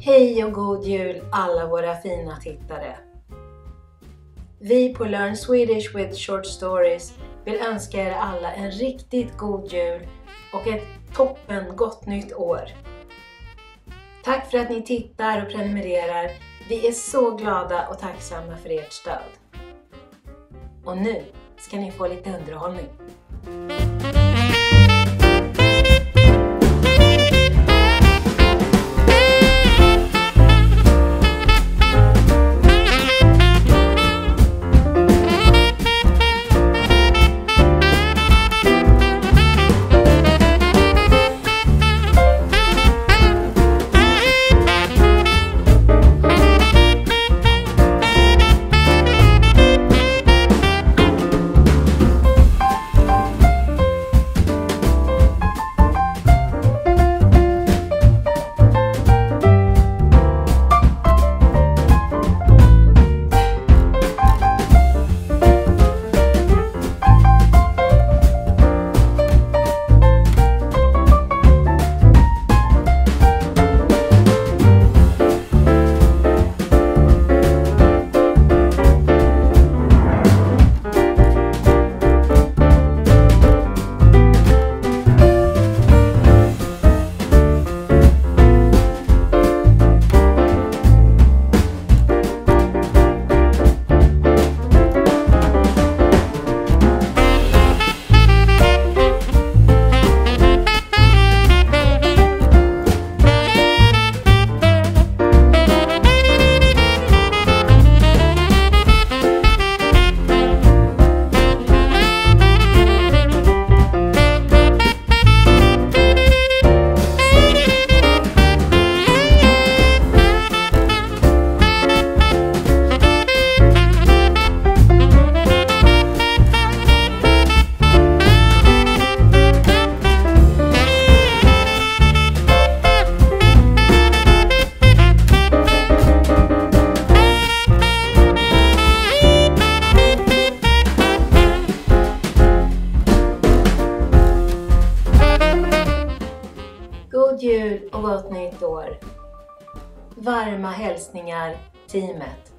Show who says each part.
Speaker 1: Hej och god jul alla våra fina tittare! Vi på Learn Swedish with Short Stories vill önska er alla en riktigt god jul och ett toppen gott nytt år. Tack för att ni tittar och prenumererar. Vi är så glada och tacksamma för ert stöd. Och nu ska ni få lite underhållning. God jul och gott nytt år! Varma hälsningar, teamet!